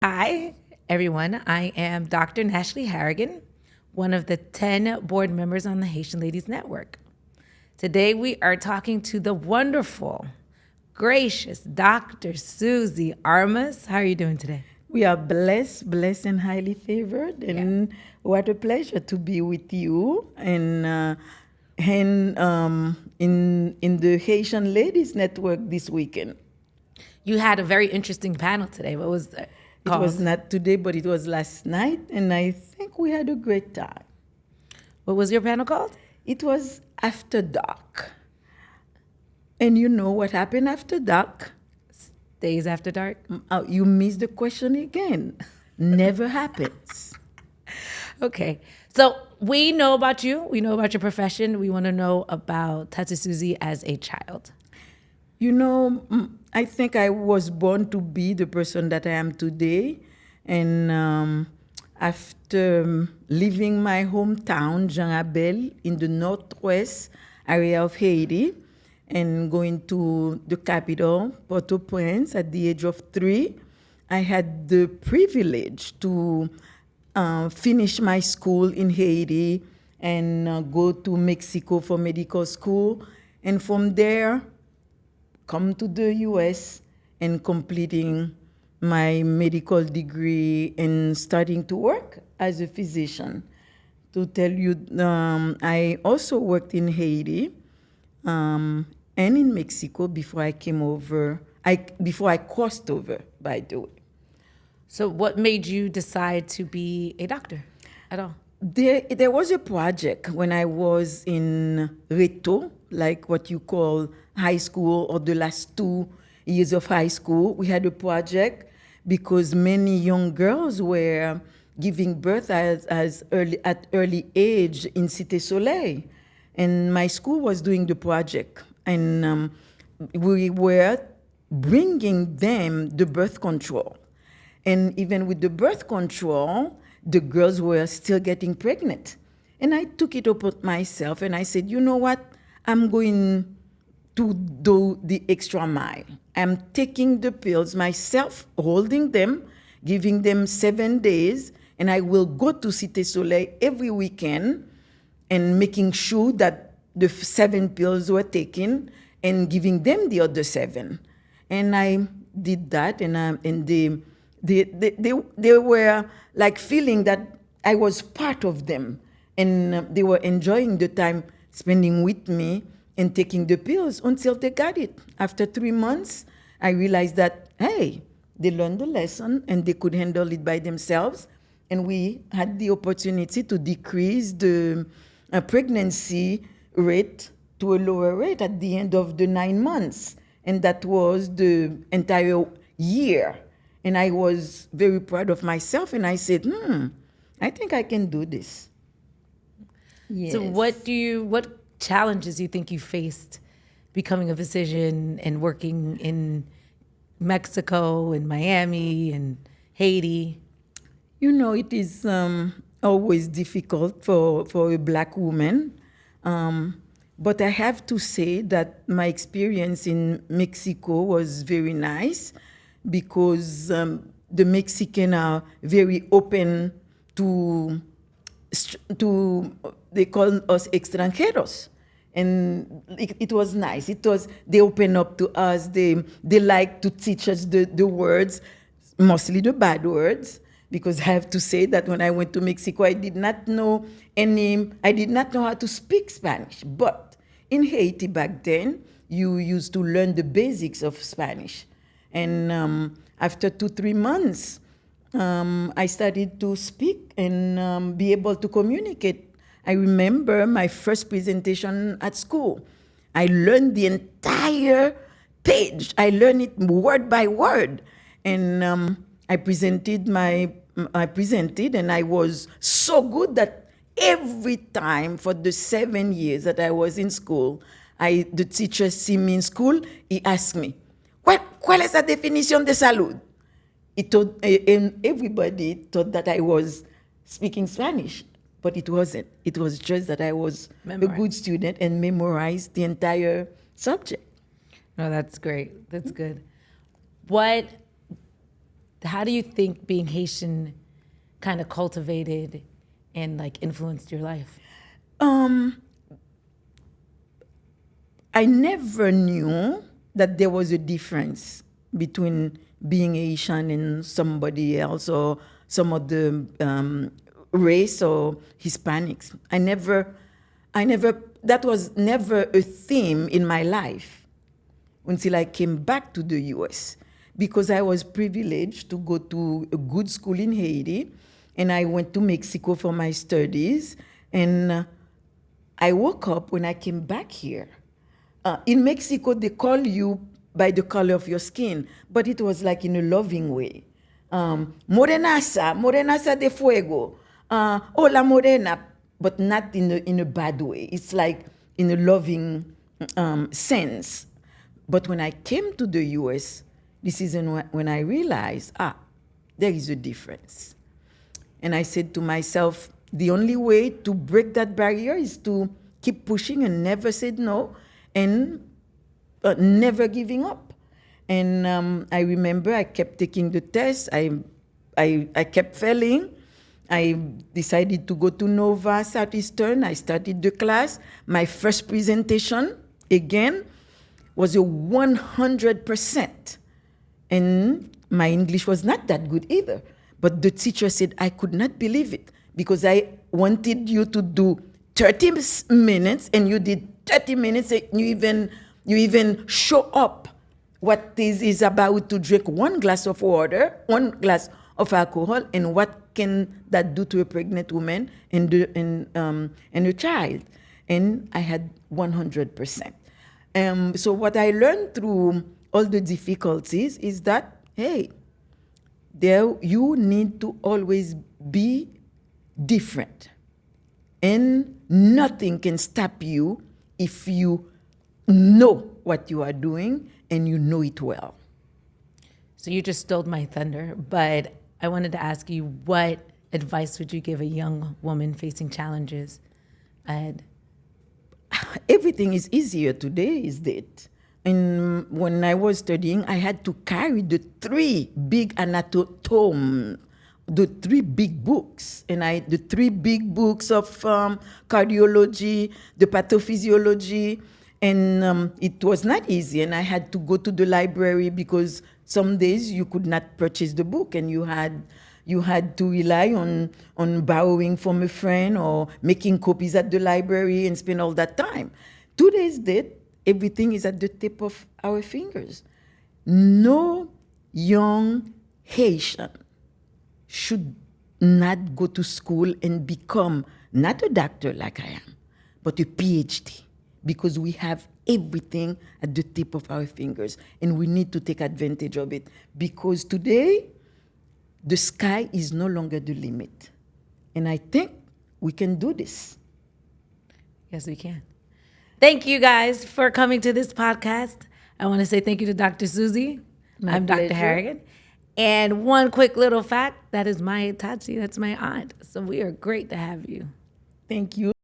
Hi, everyone. I am Dr. Nashley Harrigan, one of the 10 board members on the Haitian Ladies Network. Today, we are talking to the wonderful, gracious Dr. Suzie Armas. How are you doing today? We are blessed, and highly favored, and what a pleasure to be with you in the Haitian Ladies Network this weekend. You had a very interesting panel today. What was it It called? was not today, but it was last night, and I think we had a great time. What was your panel called? It was After Dark. And you know what happened after dark? Days After Dark. You missed the question again. Never happens. Okay. So we know about you. We know about your profession. We want to know about Tata Suzie as a child. You know, I think I was born to be the person that I am today. And after leaving my hometown, Jean Abel, in the northwest area of Haiti, and going to the capital, Port-au-Prince, at the age of 3, I had the privilege to finish my school in Haiti and go to Mexico for medical school. And from there, come to the US and completing my medical degree and starting to work as a physician. To tell you, I also worked in Haiti and in Mexico before I came over, before I crossed over, by the way. So what made you decide to be a doctor at all? There was a project when I was in Reto, like what you call high school or the last 2 years of high school. We had a project because many young girls were giving birth at early age in Cité Soleil. And my school was doing the project. And we were bringing them the birth control. And even with the birth control, the girls were still getting pregnant. And I took it upon myself and I said, you know what? I'm going to do the extra mile. I'm taking the pills myself, holding them, giving them 7 days, and I will go to Cité Soleil every weekend and making sure that the 7 pills were taken and giving them the other 7. And I did that, and they were like feeling that I was part of them, and they were enjoying the time spending with me and taking the pills until they got it. After 3 months, I realized that, hey, they learned the lesson and they could handle it by themselves. And we had the opportunity to decrease the pregnancy rate to a lower rate at the end of the 9 months. And that was the entire year. And I was very proud of myself. And I said, I think I can do this. Yes. So what challenges do you think you faced becoming a physician and working in Mexico and Miami and Haiti? You know, it is always difficult for a Black woman. But I have to say that my experience in Mexico was very nice because the Mexicans are very open to they call us extranjeros. And it was nice. They open up to us. They like to teach us the words, mostly the bad words, because I have to say that when I went to Mexico, I did not know how to speak Spanish. But in Haiti back then, you used to learn the basics of Spanish. And after 2-3 months, I started to speak and be able to communicate. I remember my first presentation at school. I learned the entire page. I learned it word by word. And I presented and I was so good that every time for the 7 years that I was in school, the teacher see me in school, he asked me, ¿Cuál es la definición de salud? And everybody thought that I was speaking Spanish, but it wasn't. It was just that I was a good student and memorized the entire subject. No, that's great. That's good. What How do you think being Haitian kind of cultivated and like influenced your life? Um, I never knew that there was a difference between being Asian and somebody else or some of the race or Hispanics. That was never a theme in my life until I came back to the US because I was privileged to go to a good school in Haiti and I went to Mexico for my studies. And I woke up when I came back here. In Mexico, they call you by the color of your skin, but it was like in a loving way. Morenaza, morenaza de fuego. Hola morena, but not in a bad way. It's like in a loving sense. But when I came to the US, this is when I realized, there is a difference. And I said to myself, the only way to break that barrier is to keep pushing and never said no and never giving up. And I remember I kept taking the test. I kept failing. I decided to go to Nova Southeastern. I started the class. My first presentation, again, was a 100%. And my English was not that good either. But the teacher said, I could not believe it because I wanted you to do 30 minutes and you did 30 minutes and you even show up what this is about to drink one glass of water, one glass of alcohol, and what can that do to a pregnant woman and a child. And I had 100%. So what I learned through all the difficulties is that, hey, you need to always be different. And nothing can stop you if you know what you are doing and you know it well. So you just stole my thunder, but I wanted to ask you, what advice would you give a young woman facing challenges ahead? Everything is easier today, is it? And when I was studying, I had to carry the 3 big anatomes, the 3 big books, and the 3 big books of cardiology, the pathophysiology, and it was not easy. And I had to go to the library because some days you could not purchase the book, and you had to rely on borrowing from a friend or making copies at the library and spend all that time. Today's date, everything is at the tip of our fingers. No young Haitian should not go to school and become not a doctor like I am, but a PhD, because we have everything at the tip of our fingers, and we need to take advantage of it, because today, the sky is no longer the limit. And I think we can do this. Yes, we can. Thank you guys for coming to this podcast. I want to say thank you to Dr. Suzie. I'm pleasure. Dr. Harrigan. And one quick little fact, that is my Tatsi, that's my aunt. So we are great to have you. Thank you.